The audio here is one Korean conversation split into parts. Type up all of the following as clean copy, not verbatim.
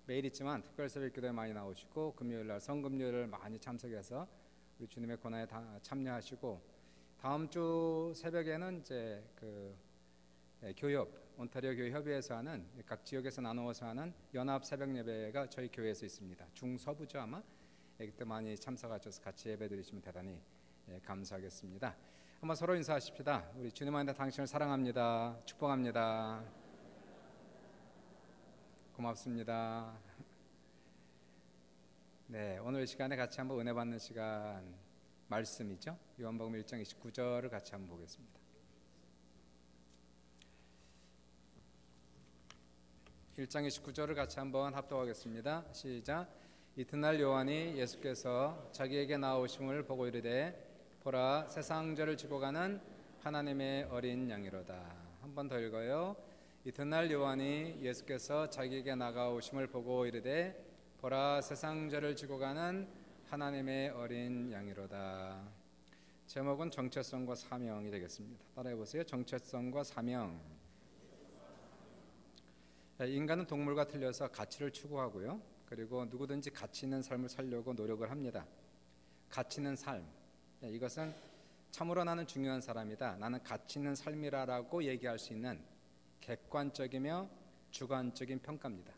매일 있지만 특별 새벽 기도에 많이 나오시고 금요일 날 성금요일을 많이 참석해서 우리 주님의 고난에 참여하시고 다음 주 새벽에는 이제 교협 온타리오 교회 협의회에서 하는 각 지역에서 나누어서 하는 연합 새벽 예배가 저희 교회에서 있습니다. 중서부죠 아마. 그때 많이 참석하셔서 같이 예배 드리시면 대단히 감사하겠습니다. 한번 서로 인사하십시다. 우리 주님 안에 당신을 사랑합니다. 축복합니다. 고맙습니다. 네, 오늘 시간에 같이 한번 은혜 받는 시간 말씀이죠. 요한복음 1장 29절을 같이 한번 보겠습니다. 1장 29절을 같이 한번 합독하겠습니다. 시작. 이튿날 요한이 예수께서 자기에게 나오심을 보고 이르되 보라 세상 죄를 지고 가는 하나님의 어린 양이로다. 한 번 더 읽어요. 이튿날 요한이 예수께서 자기에게 나가오심을 보고 이르되 보라 세상 죄를 지고 가는 하나님의 어린 양이로다. 제목은 정체성과 사명이 되겠습니다. 따라해 보세요. 정체성과 사명. 인간은 동물과 틀려서 가치를 추구하고요. 그리고 누구든지 가치 있는 삶을 살려고 노력을 합니다. 가치 있는 삶, 이것은 참으로 나는 중요한 사람이다, 나는 가치 있는 삶이라고 얘기할 수 있는 객관적이며 주관적인 평가입니다.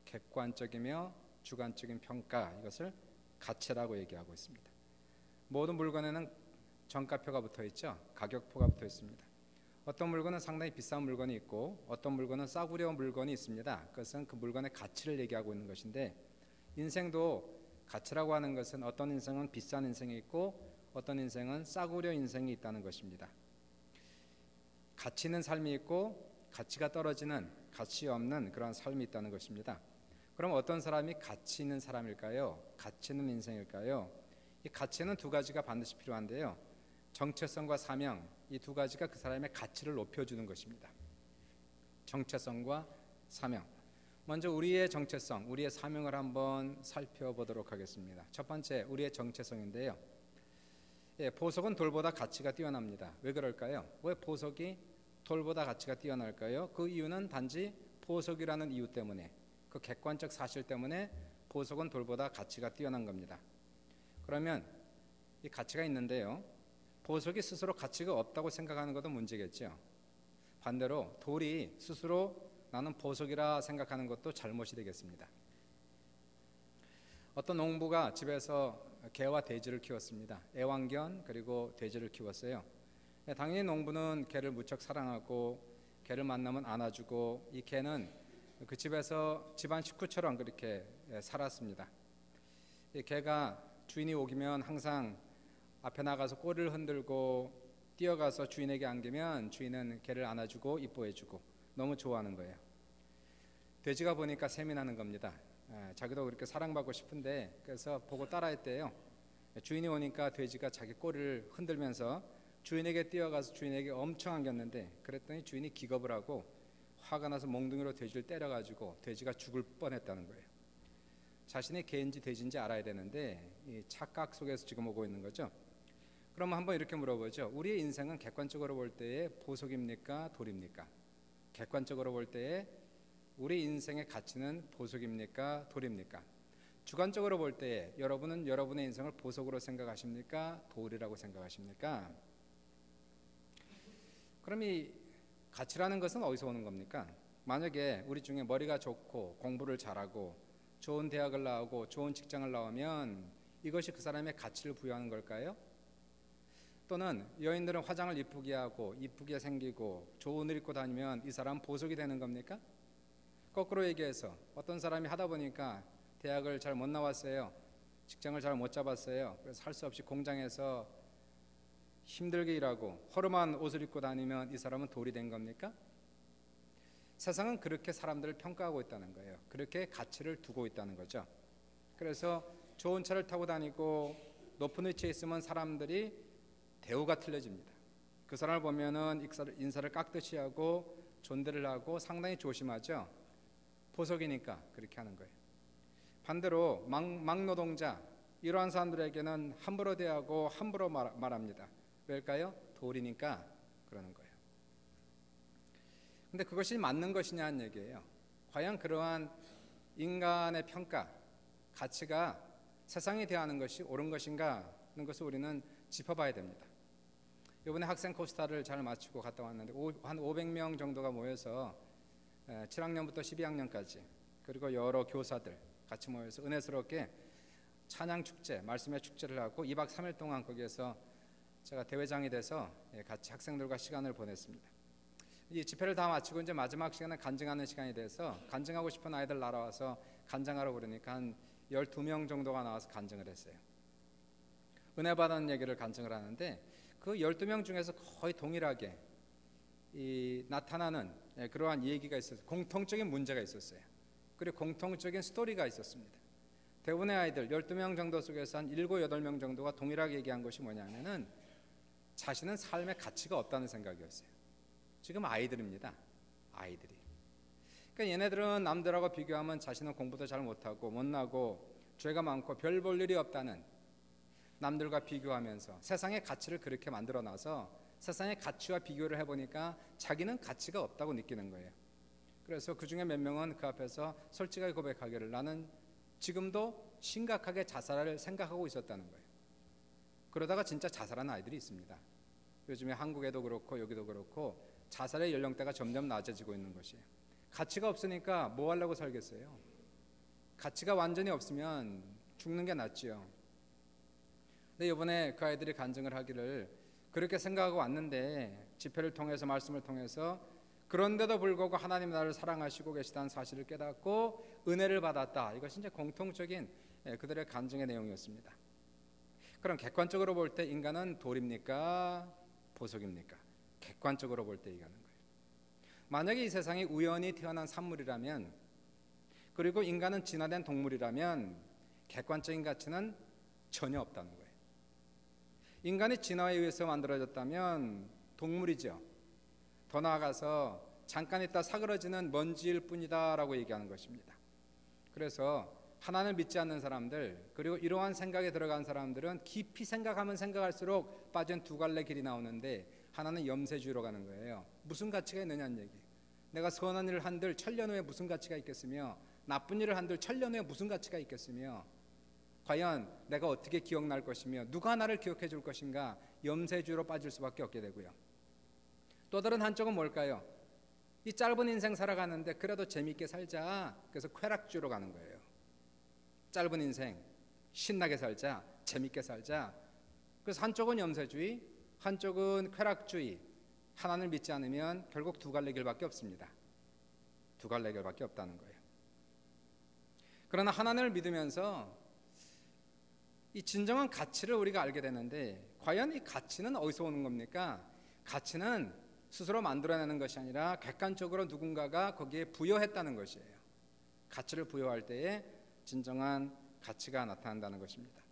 객관적이며 주관적인 평가, 이것을 가치라고 얘기하고 있습니다. 모든 물건에는 정가표가 붙어 있죠. 가격표가 붙어 있습니다. 어떤 물건은 상당히 비싼 물건이 있고 어떤 물건은 싸구려 물건이 있습니다. 그것은 그 물건의 가치를 얘기하고 있는 것인데, 인생도 가치라고 하는 것은 어떤 인생은 비싼 인생이 있고 어떤 인생은 싸구려 인생이 있다는 것입니다. 가치 있는 삶이 있고 가치가 떨어지는, 가치 없는 그런 삶이 있다는 것입니다. 그럼 어떤 사람이 가치 있는 사람일까요? 가치 있는 인생일까요? 이 가치는 두 가지가 반드시 필요한데요, 정체성과 사명, 이 두 가지가 그 사람의 가치를 높여주는 것입니다. 정체성과 사명. 먼저 우리의 정체성, 우리의 사명을 한번 살펴보도록 하겠습니다. 첫 번째, 우리의 정체성인데요, 보석은 돌보다 가치가 뛰어납니다. 왜 그럴까요? 왜 보석이 돌보다 가치가 뛰어날까요? 그 이유는 단지 보석이라는 이유 때문에, 그 객관적 사실 때문에 보석은 돌보다 가치가 뛰어난 겁니다. 그러면 이 가치가 있는데요, 보석이 스스로 가치가 없다고 생각하는 것도 문제겠죠. 반대로 돌이 스스로 나는 보석이라 생각하는 것도 잘못이 되겠습니다. 어떤 농부가 집에서 개와 돼지를 키웠습니다. 애완견 그리고 돼지를 키웠어요. 당연히 농부는 개를 무척 사랑하고 개를 만나면 안아주고, 이 개는 그 집에서 집안 식구처럼 그렇게 살았습니다. 이 개가 주인이 오기면 항상 앞에 나가서 꼬리를 흔들고 뛰어가서 주인에게 안기면 주인은 개를 안아주고 이뻐해주고 너무 좋아하는 거예요. 돼지가 보니까 셈이 나는 겁니다. 자기도 그렇게 사랑받고 싶은데, 그래서 보고 따라했대요. 주인이 오니까 돼지가 자기 꼬리를 흔들면서 주인에게 뛰어가서 주인에게 엄청 안겼는데, 그랬더니 주인이 기겁을 하고 화가 나서 몽둥이로 돼지를 때려가지고 돼지가 죽을 뻔했다는 거예요. 자신이 개인지 돼지인지 알아야 되는데 이 착각 속에서 지금 오고 있는 거죠. 그럼 한번 이렇게 물어보죠. 우리의 인생은 객관적으로 볼 때에 보석입니까, 돌입니까? 객관적으로 볼 때에 우리 인생의 가치는 보석입니까, 돌입니까? 주관적으로 볼 때에 여러분은 여러분의 인생을 보석으로 생각하십니까, 돌이라고 생각하십니까? 그럼 이 가치라는 것은 어디서 오는 겁니까? 만약에 우리 중에 머리가 좋고 공부를 잘하고 좋은 대학을 나오고 좋은 직장을 나오면 이것이 그 사람의 가치를 부여하는 걸까요? 또는 여인들은 화장을 이쁘게 하고 이쁘게 생기고 좋은 옷을 입고 다니면 이 사람은 보석이 되는 겁니까? 거꾸로 얘기해서 어떤 사람이 하다 보니까 대학을 잘 못 나왔어요. 직장을 잘 못 잡았어요. 그래서 할 수 없이 공장에서 힘들게 일하고 허름한 옷을 입고 다니면 이 사람은 돌이 된 겁니까? 세상은 그렇게 사람들을 평가하고 있다는 거예요. 그렇게 가치를 두고 있다는 거죠. 그래서 좋은 차를 타고 다니고 높은 위치에 있으면 사람들이 대우가 틀려집니다. 그 사람을 보면은 인사를 깍듯이 하고 존대를 하고 상당히 조심하죠. 보석이니까 그렇게 하는 거예요. 반대로 막노동자, 이러한 사람들에게는 함부로 대하고 함부로 말합니다. 왜일까요? 돌이니까 그러는 거예요. 근데 그것이 맞는 것이냐는 얘기예요. 과연 그러한 인간의 평가, 가치가 세상이 대하는 것이 옳은 것인가 하는 것을 우리는 짚어봐야 됩니다. 이번에 학생 코스타를 잘 마치고 갔다 왔는데 한 500명 정도가 모여서 7학년부터 12학년까지 그리고 여러 교사들 같이 모여서 은혜스럽게 찬양 축제, 말씀의 축제를 하고 2박 3일 동안 거기에서 제가 대회장이 돼서 같이 학생들과 시간을 보냈습니다. 이 집회를 다 마치고 이제 마지막 시간은 간증하는 시간이 돼서 간증하고 싶은 아이들 날아와서 간증하러 그러니까 한 12명 정도가 나와서 간증을 했어요. 은혜 받은 얘기를 간증을 하는데 그 12명 중에서 거의 동일하게 나타나는 그러한 얘기가 있었어요. 공통적인 문제가 있었어요. 그리고 공통적인 스토리가 있었습니다. 대부분의 아이들 12명 정도 속에서 한 7, 8명 정도가 동일하게 얘기한 것이 뭐냐면은 자신은 삶의 가치가 없다는 생각이었어요. 지금 아이들입니다. 아이들이. 그러니까 얘네들은 남들하고 비교하면 자신은 공부도 잘 못하고 못나고 죄가 많고 별 볼 일이 없다는, 남들과 비교하면서 세상의 가치를 그렇게 만들어놔서 세상의 가치와 비교를 해보니까 자기는 가치가 없다고 느끼는 거예요. 그래서 그 중에 몇 명은 그 앞에서 솔직하게 고백하기를 나는 지금도 심각하게 자살을 생각하고 있었다는 거예요. 그러다가 진짜 자살한 아이들이 있습니다. 요즘에 한국에도 그렇고 여기도 그렇고 자살의 연령대가 점점 낮아지고 있는 것이에요. 가치가 없으니까 뭐 하려고 살겠어요? 가치가 완전히 없으면 죽는 게 낫지요. 근데 이번에 그 아이들이 간증을 하기를 그렇게 생각하고 왔는데 집회를 통해서 말씀을 통해서 그런데도 불구하고 하나님 나를 사랑하시고 계시다는 사실을 깨닫고 은혜를 받았다. 이것이 이제 공통적인 그들의 간증의 내용이었습니다. 그럼 객관적으로 볼 때 인간은 돌입니까? 보석입니까? 객관적으로 볼 때 얘기하는 거예요. 만약에 이 세상이 우연히 태어난 산물이라면, 그리고 인간은 진화된 동물이라면 객관적인 가치는 전혀 없다는 거예요. 인간이 진화에 의해서 만들어졌다면 동물이죠. 더 나아가서 잠깐 있다 사그러지는 먼지일 뿐이다 라고 얘기하는 것입니다. 그래서 하나님을 믿지 않는 사람들, 그리고 이러한 생각에 들어간 사람들은 깊이 생각하면 생각할수록 빠진 두 갈래 길이 나오는데, 하나는 염세주의로 가는 거예요. 무슨 가치가 있느냐는 얘기. 내가 선한 일을 한들 천년 후에 무슨 가치가 있겠으며, 나쁜 일을 한들 천년 후에 무슨 가치가 있겠으며, 과연 내가 어떻게 기억날 것이며 누가 나를 기억해 줄 것인가, 염세주의로 빠질 수밖에 없게 되고요. 또 다른 한쪽은 뭘까요? 이 짧은 인생 살아가는데 그래도 재미있게 살자. 그래서 쾌락주의로 가는 거예요. 짧은 인생 신나게 살자, 재미있게 살자. 그래서 한쪽은 염세주의, 한쪽은 쾌락주의. 하나님을 믿지 않으면 결국 두 갈래 길밖에 없습니다. 두 갈래 길밖에 없다는 거예요. 그러나 하나님을 믿으면서 이 진정한 가치를 우리가 알게 되는데, 과연 이 가치는 어디서 오는 겁니까? 가치는 스스로 만들어내는 것이 아니라 객관적으로 누군가가 거기에 부여했다는 것이에요. 가치를 부여할 때에 진정한 가치가 나타난다는 것입니다.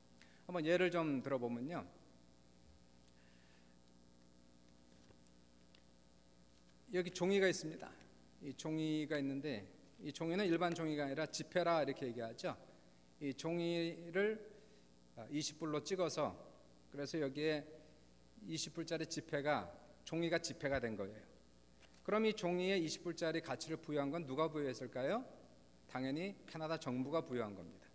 한번 예를 좀 들어보면요, 여기 종이가 있습니다. 이 종이가 있는데, 이 종이는 일반 종이가 아니라 지폐라 이렇게 얘기하죠. 이 종이를 20불로 찍어서, 그래서 여기에 20불짜리 지폐가, 종이가 지폐가 된 거예요. 그럼 이 종이에 20불짜리 가치를 부여한 건 누가 부여했을까요? 당연히 캐나다 정부가 부여한 겁니다.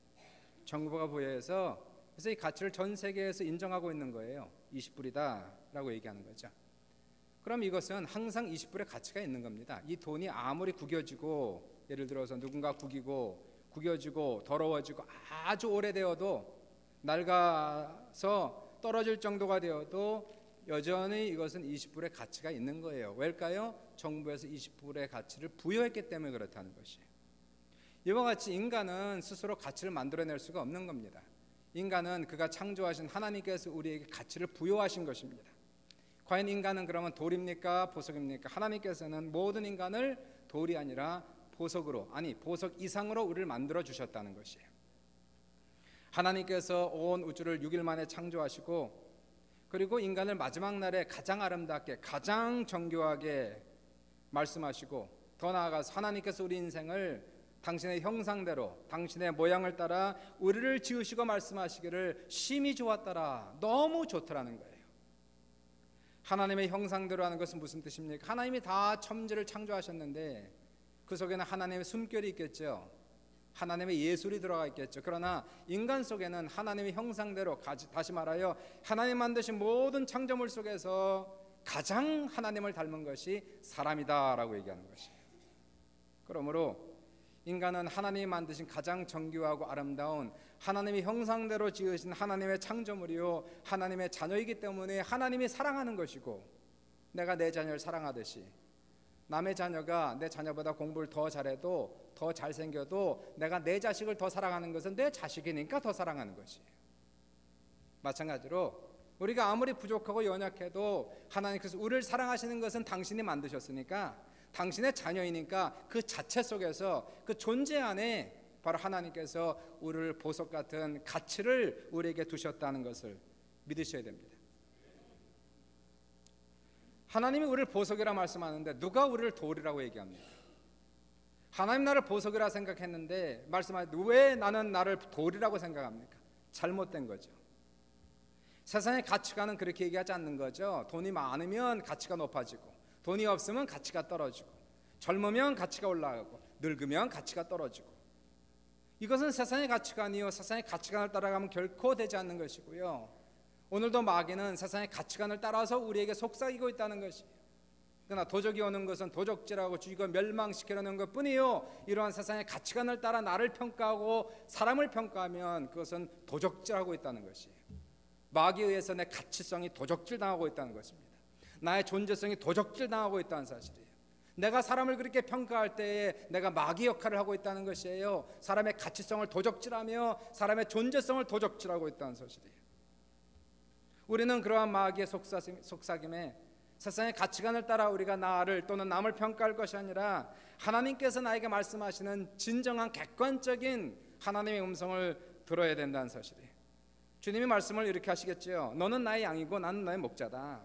정부가 부여해서, 그래서 이 가치를 전 세계에서 인정하고 있는 거예요. 20불이다 라고 얘기하는 거죠. 그럼 이것은 항상 20불의 가치가 있는 겁니다. 이 돈이 아무리 구겨지고, 예를 들어서 누군가 구겨지고 더러워지고 아주 오래되어도, 낡아서 떨어질 정도가 되어도 여전히 이것은 20불의 가치가 있는 거예요. 왜일까요? 정부에서 20불의 가치를 부여했기 때문에 그렇다는 것이에요. 이와 같이 인간은 스스로 가치를 만들어낼 수가 없는 겁니다. 인간은 그가 창조하신 하나님께서 우리에게 가치를 부여하신 것입니다. 과연 인간은 그러면 돌입니까? 보석입니까? 하나님께서는 모든 인간을 돌이 아니라 보석으로, 아니 보석 이상으로 우리를 만들어 주셨다는 것이에요. 하나님께서 온 우주를 6일 만에 창조하시고, 그리고 인간을 마지막 날에 가장 아름답게, 가장 정교하게 말씀하시고, 더 나아가서 하나님께서 우리 인생을 당신의 형상대로, 당신의 모양을 따라 우리를 지으시고 말씀하시기를 심히 좋았더라, 너무 좋더라는 거예요. 하나님의 형상대로 하는 것은 무슨 뜻입니까? 하나님이 다 천지를 창조하셨는데 그 속에는 하나님의 숨결이 있겠죠. 하나님의 예술이 들어가 있겠죠. 그러나 인간 속에는 하나님의 형상대로, 다시 말하여 하나님 만드신 모든 창조물 속에서 가장 하나님을 닮은 것이 사람이다라고 얘기하는 것이에요. 그러므로 인간은 하나님이 만드신 가장 정교하고 아름다운 하나님의 형상대로 지으신 하나님의 창조물이요 하나님의 자녀이기 때문에 하나님이 사랑하는 것이고, 내가 내 자녀를 사랑하듯이 남의 자녀가 내 자녀보다 공부를 더 잘해도 더 잘생겨도 내가 내 자식을 더 사랑하는 것은 내 자식이니까 더 사랑하는 것이에요. 마찬가지로 우리가 아무리 부족하고 연약해도 하나님께서 우리를 사랑하시는 것은 당신이 만드셨으니까, 당신의 자녀이니까 그 자체 속에서 그 존재 안에 바로 하나님께서 우리를 보석 같은 가치를 우리에게 두셨다는 것을 믿으셔야 됩니다. 하나님이 우리를 보석이라 말씀하는데 누가 우리를 돌이라고 얘기합니까? 하나님 나를 보석이라 생각했는데 말씀하는데 왜 나는 나를 돌이라고 생각합니까? 잘못된 거죠. 세상의 가치관은 그렇게 얘기하지 않는 거죠. 돈이 많으면 가치가 높아지고, 돈이 없으면 가치가 떨어지고, 젊으면 가치가 올라가고, 늙으면 가치가 떨어지고. 이것은 세상의 가치관이요, 세상의 가치관을 따라가면 결코 되지 않는 것이고요. 오늘도 마귀는 세상의 가치관을 따라서 우리에게 속삭이고 있다는 것이에요. 그러나 도적이 오는 것은 도적질하고 죽이고 멸망시키려는 것뿐이요, 이러한 세상의 가치관을 따라 나를 평가하고 사람을 평가하면 그것은 도적질하고 있다는 것이에요. 마귀에 의해서 내 가치성이 도적질당하고 있다는 것입니다. 나의 존재성이 도적질당하고 있다는 사실이에요. 내가 사람을 그렇게 평가할 때에 내가 마귀 역할을 하고 있다는 것이에요. 사람의 가치성을 도적질하며 사람의 존재성을 도적질하고 있다는 사실이에요. 우리는 그러한 마귀의 속삭임에 세상의 가치관을 따라 우리가 나를 또는 남을 평가할 것이 아니라 하나님께서 나에게 말씀하시는 진정한 객관적인 하나님의 음성을 들어야 된다는 사실이에요. 주님이 말씀을 이렇게 하시겠지요. 너는 나의 양이고 나는 너의 목자다.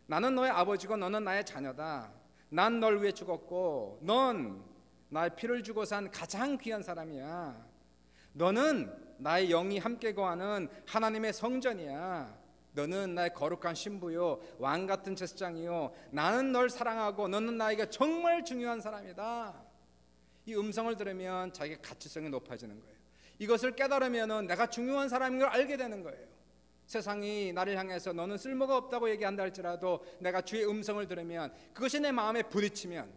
나는 너의 아버지고 너는 나의 자녀다. 난 널 위해 죽었고 넌 나의 피를 주고 산 가장 귀한 사람이야. 너는 나의 영이 함께 거하는 하나님의 성전이야. 너는 나의 거룩한 신부요, 왕 같은 제사장이요, 나는 널 사랑하고 너는 나에게 정말 중요한 사람이다. 이 음성을 들으면 자기의 가치성이 높아지는 거예요. 이것을 깨달으면 내가 중요한 사람인 걸 알게 되는 거예요. 세상이 나를 향해서 너는 쓸모가 없다고 얘기한다 할지라도 내가 주의 음성을 들으면, 그것이 내 마음에 부딪히면,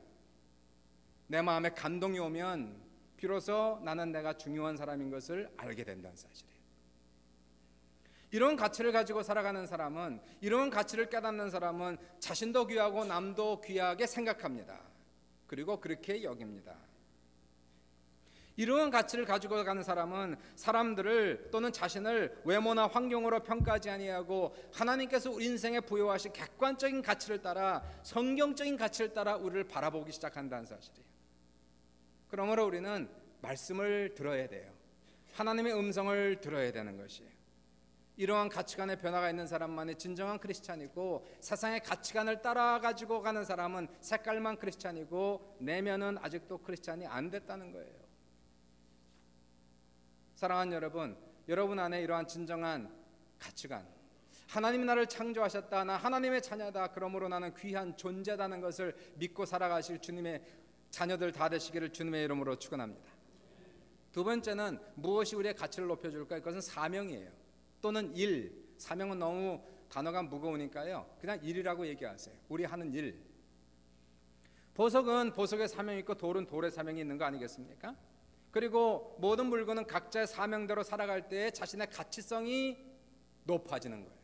내 마음에 감동이 오면 비로소 나는 내가 중요한 사람인 것을 알게 된다는 사실이에요. 이런 가치를 가지고 살아가는 사람은, 이런 가치를 깨닫는 사람은 자신도 귀하고 남도 귀하게 생각합니다. 그리고 그렇게 여깁니다. 이러한 가치를 가지고 가는 사람은 사람들을 또는 자신을 외모나 환경으로 평가하지 아니하고 하나님께서 우리 인생에 부여하신 객관적인 가치를 따라, 성경적인 가치를 따라 우리를 바라보기 시작한다는 사실이에요. 그러므로 우리는 말씀을 들어야 돼요. 하나님의 음성을 들어야 되는 것이에요. 이러한 가치관의 변화가 있는 사람만이 진정한 크리스찬이고, 세상의 가치관을 따라 가지고 가는 사람은 색깔만 크리스찬이고 내면은 아직도 크리스찬이 안 됐다는 거예요. 사랑하는 여러분, 여러분 안에 이러한 진정한 가치관, 하나님이 나를 창조하셨다, 나 하나님의 자녀다, 그러므로 나는 귀한 존재다는 것을 믿고 살아가실 주님의 자녀들 다 되시기를 주님의 이름으로 축원합니다. 두 번째는 무엇이 우리의 가치를 높여줄까? 그것은 사명이에요. 또는 일. 사명은 너무 단어가 무거우니까요, 그냥 일이라고 얘기하세요. 우리 하는 일. 보석은 보석의 사명이 있고 돌은 돌의 사명이 있는 거 아니겠습니까? 그리고 모든 물건은 각자의 사명대로 살아갈 때 자신의 가치성이 높아지는 거예요.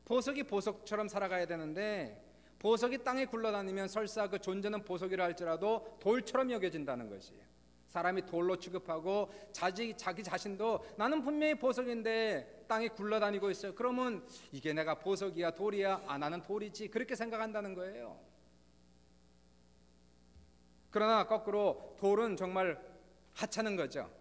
보석이 보석처럼 살아가야 되는데, 보석이 땅에 굴러다니면 설사 그 존재는 보석이라 할지라도 돌처럼 여겨진다는 것이에요. 사람이 돌로 취급하고 자기 자신도 나는 분명히 보석인데 땅에 굴러다니고 있어요. 그러면 이게 내가 보석이야 돌이야? 아, 나는 돌이지, 그렇게 생각한다는 거예요. 그러나 거꾸로 돌은 정말 하찮은 거죠.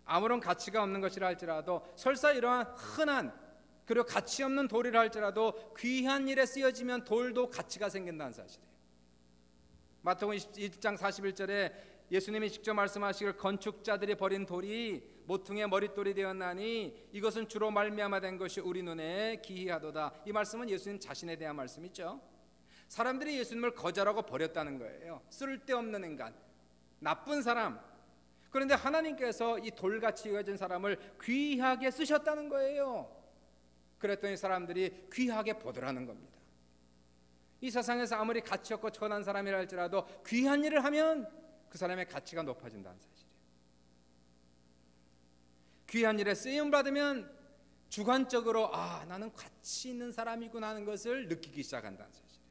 아무런 가치가 없는 것이라 할지라도, 설사 이러한 흔한 그리고 가치 없는 돌이라 할지라도 귀한 일에 쓰여지면 돌도 가치가 생긴다는 사실이에요. 마태복음 21장 41절에 예수님이 직접 말씀하시길, 건축자들이 버린 돌이 모퉁이의 머릿돌이 되었나니 이것은 주로 말미암아 된 것이 우리 눈에 기이하도다. 이 말씀은 예수님 자신에 대한 말씀이죠. 사람들이 예수님을 거절하고 버렸다는 거예요. 쓸데없는 인간, 나쁜 사람. 그런데 하나님께서 이 돌같이 여겨진 사람을 귀하게 쓰셨다는 거예요. 그랬더니 사람들이 귀하게 보더라는 겁니다. 이 세상에서 아무리 가치 없고 천한 사람이라 할지라도 귀한 일을 하면 그 사람의 가치가 높아진다는 사실이에요. 귀한 일에 쓰임 받으면 주관적으로 나는 가치 있는 사람이구나 하는 것을 느끼기 시작한다는 사실이에요.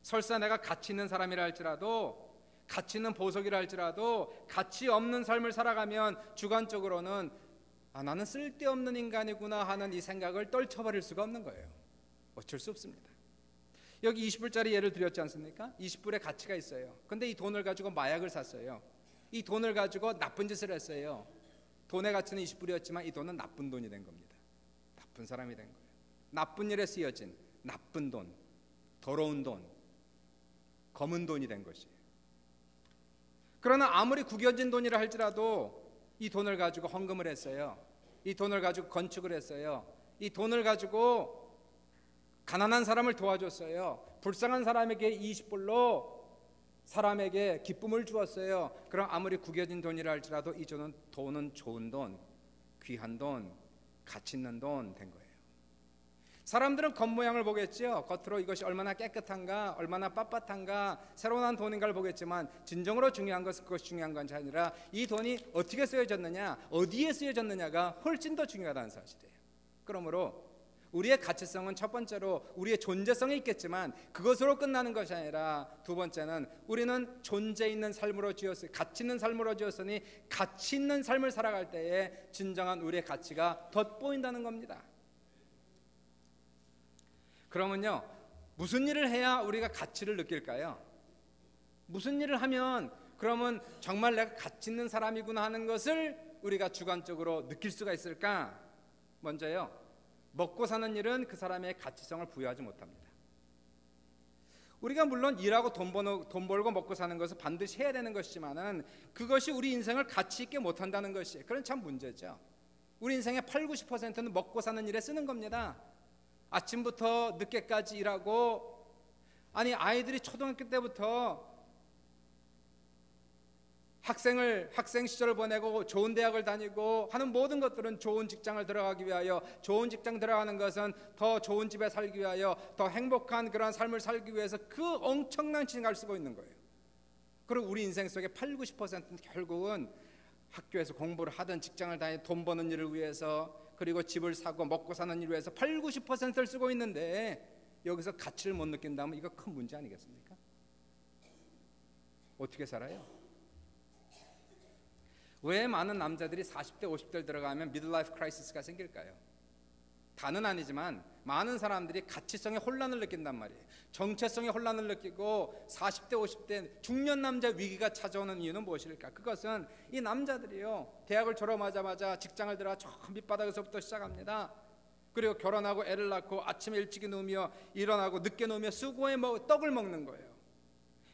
설사 내가 가치 있는 사람이라 할지라도, 가치 있는 보석이라 할지라도 가치 없는 삶을 살아가면 주관적으로는 나는 쓸데없는 인간이구나 하는 이 생각을 떨쳐버릴 수가 없는 거예요. 어쩔 수 없습니다. 여기 20불짜리 예를 드렸지 않습니까? 20불의 가치가 있어요. 근데 이 돈을 가지고 마약을 샀어요. 이 돈을 가지고 나쁜 짓을 했어요. 돈의 가치는 20불이었지만 이 돈은 나쁜 돈이 된 겁니다. 나쁜 사람이 된 거예요. 나쁜 일에 쓰여진 나쁜 돈, 더러운 돈, 검은 돈이 된 것이에요. 그러나 아무리 구겨진 돈이라 할지라도 이 돈을 가지고 헌금을 했어요. 이 돈을 가지고 건축을 했어요. 이 돈을 가지고 가난한 사람을 도와줬어요. 불쌍한 사람에게 20불로 사람에게 기쁨을 주었어요. 그럼 아무리 구겨진 돈이라 할지라도 이 돈은 좋은 돈, 귀한 돈, 가치 있는 돈 된 거예요. 사람들은 겉모양을 보겠죠. 겉으로 이것이 얼마나 깨끗한가, 얼마나 빳빳한가, 새로 난 돈인가를 보겠지만 진정으로 중요한 것은 그것이 중요한 것이 아니라 이 돈이 어떻게 쓰여졌느냐, 어디에 쓰여졌느냐가 훨씬 더 중요하다는 사실이에요. 그러므로 우리의 가치성은 첫 번째로 우리의 존재성이 있겠지만 그것으로 끝나는 것이 아니라 두 번째는 우리는 존재 있는 삶으로 지었으니, 가치 있는 삶으로 지었으니 가치 있는 삶을 살아갈 때에 진정한 우리의 가치가 돋보인다는 겁니다. 그러면요, 무슨 일을 해야 우리가 가치를 느낄까요? 무슨 일을 하면 그러면 정말 내가 가치 있는 사람이구나 하는 것을 우리가 주관적으로 느낄 수가 있을까? 먼저요, 먹고 사는 일은 그 사람의 가치성을 부여하지 못합니다. 우리가 물론 일하고 돈 벌고 먹고 사는 것은 반드시 해야 되는 것이지만은 그것이 우리 인생을 가치 있게 못한다는 것이, 그건 참 문제죠. 우리 인생의 80~90%는 먹고 사는 일에 쓰는 겁니다. 아침부터 늦게까지 일하고, 아이들이 초등학교 때부터 학생 시절을 보내고 좋은 대학을 다니고 하는 모든 것들은 좋은 직장을 들어가기 위하여, 좋은 직장 들어가는 것은 더 좋은 집에 살기 위하여, 더 행복한 그런 삶을 살기 위해서 그 엄청난 신경을 쓰고 있는 거예요. 그리고 우리 인생 속의 80~90%는 결국은 학교에서 공부를 하든 직장을 다니든 돈 버는 일을 위해서, 그리고 집을 사고 먹고 사는 일을 위해서 80~90%를 쓰고 있는데 여기서 가치를 못 느낀다면 이거 큰 문제 아니겠습니까? 어떻게 살아요? 왜 많은 남자들이 40대 50대를 들어가면 미들라이프 크라이시스가 생길까요? 다는 아니지만 많은 사람들이 가치성의 혼란을 느낀단 말이에요. 정체성의 혼란을 느끼고 40대 50대 중년 남자 위기가 찾아오는 이유는 무엇일까? 그것은 이 남자들이요, 대학을 졸업하자마자 직장을 들어가 저 밑바닥에서부터 시작합니다. 그리고 결혼하고 애를 낳고 아침에 일찍 누우며 일어나고 늦게 누우며 수고에 떡을 먹는 거예요.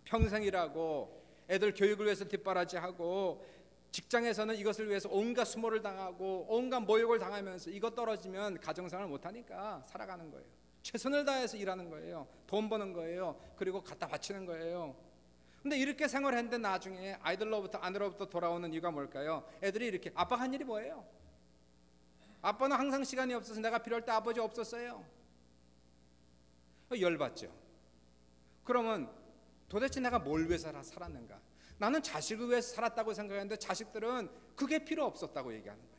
평생 일하고 애들 교육을 위해서 뒷바라지하고, 직장에서는 이것을 위해서 온갖 수모를 당하고 온갖 모욕을 당하면서 이것 떨어지면 가정생활을 못하니까 살아가는 거예요. 최선을 다해서 일하는 거예요. 돈 버는 거예요. 그리고 갖다 바치는 거예요. 근데 이렇게 생활했는데 나중에 아내로부터 돌아오는 이유가 뭘까요? 애들이 이렇게, 아빠가 한 일이 뭐예요? 아빠는 항상 시간이 없어서 내가 필요할 때 아버지 없었어요. 열받죠. 그러면 도대체 내가 뭘 위해서 살았는가? 나는 자식을 위해서 살았다고 생각했는데 자식들은 그게 필요 없었다고 얘기하는 거예요.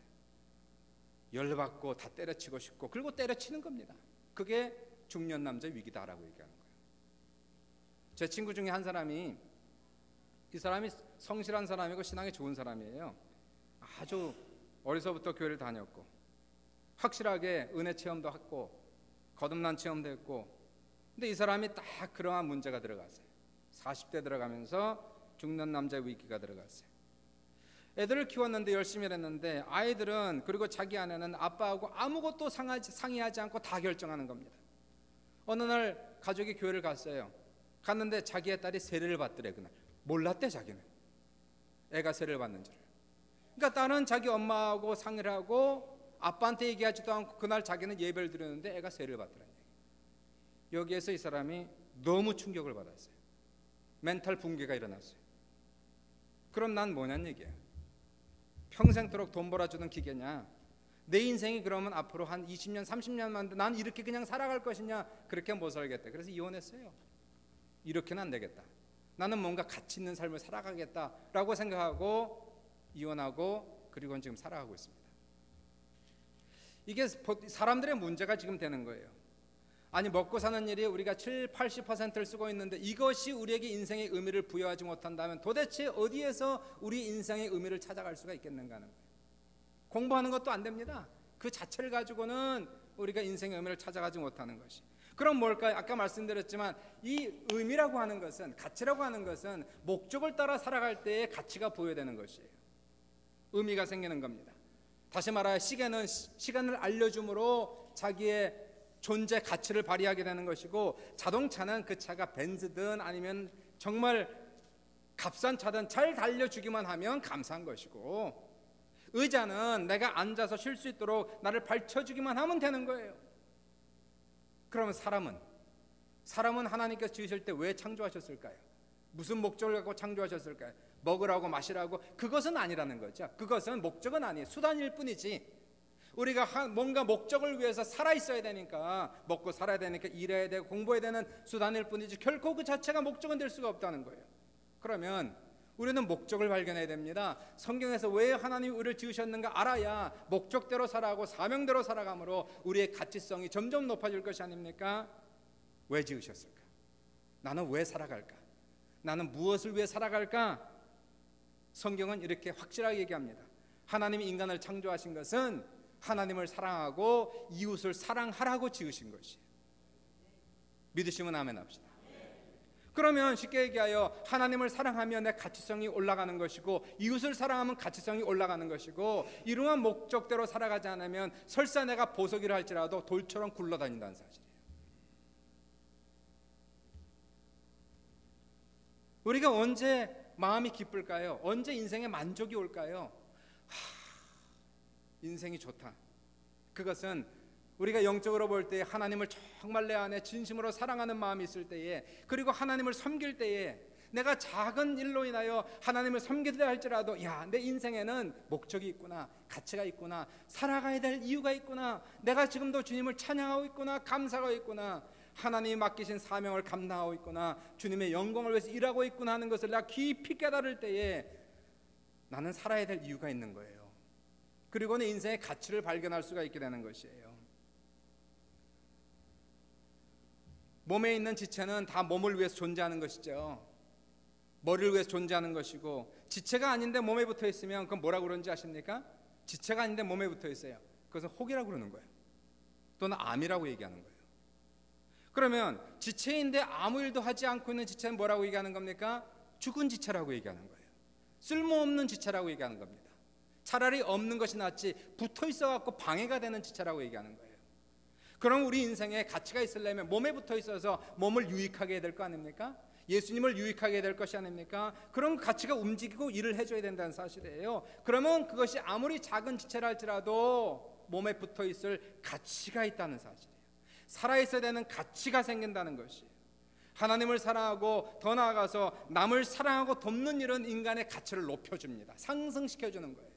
열받고 다 때려치고 싶고, 그리고 때려치는 겁니다. 그게 중년 남자 위기다라고 얘기하는 거예요. 제 친구 중에 한 사람이, 이 사람이 성실한 사람이고 신앙이 좋은 사람이에요. 아주 어려서부터 교회를 다녔고 확실하게 은혜 체험도 했고 거듭난 체험도 했고, 근데 이 사람이 딱 그러한 문제가 들어갔어요. 40대 들어가면서 중년 남자 위기가 들어갔어요. 애들을 키웠는데 열심히 했는데 아이들은, 그리고 자기 아내는 아빠하고 아무것도 상의하지 않고 다 결정하는 겁니다. 어느 날 가족이 교회를 갔어요. 갔는데 자기의 딸이 세례를 받더래. 그날 몰랐대, 자기는 애가 세례를 받는 줄. 그러니까 딸은 자기 엄마하고 상의를 하고 아빠한테 얘기하지도 않고 그날 자기는 예배를 드렸는데 애가 세례를 받더라는 얘기예요. 여기에서 이 사람이 너무 충격을 받았어요. 멘탈 붕괴가 일어났어요. 그럼 난 뭐냐는 얘기야. 평생토록 돈 벌어주는 기계냐? 내 인생이 그러면 앞으로 한 20년 30년만 난 이렇게 그냥 살아갈 것이냐? 그렇게 못 살겠다. 그래서 이혼했어요. 이렇게는 안 되겠다. 나는 뭔가 가치 있는 삶을 살아가겠다라고 생각하고 이혼하고 그리고 지금 살아가고 있습니다. 이게 사람들의 문제가 지금 되는 거예요. 아니 먹고 사는 일이 우리가 70-80%를 쓰고 있는데 이것이 우리에게 인생의 의미를 부여하지 못한다면 도대체 어디에서 우리 인생의 의미를 찾아갈 수가 있겠는가 하는 거예요. 공부하는 것도 안 됩니다. 그 자체를 가지고는 우리가 인생의 의미를 찾아가지 못하는 것이. 그럼 뭘까요? 아까 말씀드렸지만 이 의미라고 하는 것은, 가치라고 하는 것은 목적을 따라 살아갈 때에 가치가 부여되는 것이에요. 의미가 생기는 겁니다. 다시 말하여 시계는 시간을 알려줌으로 자기의 존재 가치를 발휘하게 되는 것이고, 자동차는 그 차가 벤츠든 아니면 정말 값싼 차든 잘 달려주기만 하면 감사한 것이고, 의자는 내가 앉아서 쉴 수 있도록 나를 받쳐주기만 하면 되는 거예요. 그러면 사람은 하나님께서 지으실 때 왜 창조하셨을까요? 무슨 목적을 갖고 창조하셨을까요? 먹으라고 마시라고? 그것은 아니라는 거죠. 그것은 목적은 아니에요. 수단일 뿐이지. 우리가 뭔가 목적을 위해서 살아 있어야 되니까, 먹고 살아야 되니까 일해야 되고 공부해야 되는 수단일 뿐이지 결코 그 자체가 목적은 될 수가 없다는 거예요. 그러면 우리는 목적을 발견해야 됩니다. 성경에서 왜 하나님이 우리를 지으셨는가 알아야 목적대로 살아가고 사명대로 살아감으로 우리의 가치성이 점점 높아질 것이 아닙니까? 왜 지으셨을까? 나는 왜 살아갈까? 나는 무엇을 위해 살아갈까? 성경은 이렇게 확실하게 얘기합니다. 하나님이 인간을 창조하신 것은 하나님을 사랑하고 이웃을 사랑하라고 지으신 것이에요. 믿으시면 아멘 합시다. 그러면 쉽게 얘기하여 하나님을 사랑하면 내 가치성이 올라가는 것이고, 이웃을 사랑하면 가치성이 올라가는 것이고, 이러한 목적대로 살아가지 않으면 설사 내가 보석이라 할지라도 돌처럼 굴러다닌다는 사실이에요. 우리가 언제 마음이 기쁠까요? 언제 인생에 만족이 올까요? 인생이 좋다. 그것은 우리가 영적으로 볼 때 하나님을 정말 내 안에 진심으로 사랑하는 마음이 있을 때에, 그리고 하나님을 섬길 때에, 내가 작은 일로 인하여 하나님을 섬기려 할지라도 내 인생에는 목적이 있구나, 가치가 있구나, 살아가야 될 이유가 있구나, 내가 지금도 주님을 찬양하고 있구나, 감사하고 있구나, 하나님이 맡기신 사명을 감당하고 있구나, 주님의 영광을 위해서 일하고 있구나 하는 것을 내가 깊이 깨달을 때에 나는 살아야 될 이유가 있는 거예요. 그리고 내 인생의 가치를 발견할 수가 있게 되는 것이에요. 몸에 있는 지체는 다 몸을 위해서 존재하는 것이죠. 머리를 위해서 존재하는 것이고, 지체가 아닌데 몸에 붙어 있으면 그건 뭐라고 그러는지 아십니까? 지체가 아닌데 몸에 붙어 있어요. 그것은 혹이라고 그러는 거예요. 또는 암이라고 얘기하는 거예요. 그러면 지체인데 아무 일도 하지 않고 있는 지체는 뭐라고 얘기하는 겁니까? 죽은 지체라고 얘기하는 거예요. 쓸모없는 지체라고 얘기하는 겁니다. 차라리 없는 것이 낫지 붙어 있어갖고 방해가 되는 지체라고 얘기하는 거예요. 그럼 우리 인생에 가치가 있으려면 몸에 붙어 있어서 몸을 유익하게 해야 될 거 아닙니까? 예수님을 유익하게 해야 될 것이 아닙니까? 그럼 가치가 움직이고 일을 해줘야 된다는 사실이에요. 그러면 그것이 아무리 작은 지체라 할지라도 몸에 붙어 있을 가치가 있다는 사실이에요. 살아있어야 되는 가치가 생긴다는 것이에요. 하나님을 사랑하고 더 나아가서 남을 사랑하고 돕는 일은 인간의 가치를 높여줍니다. 상승시켜주는 거예요.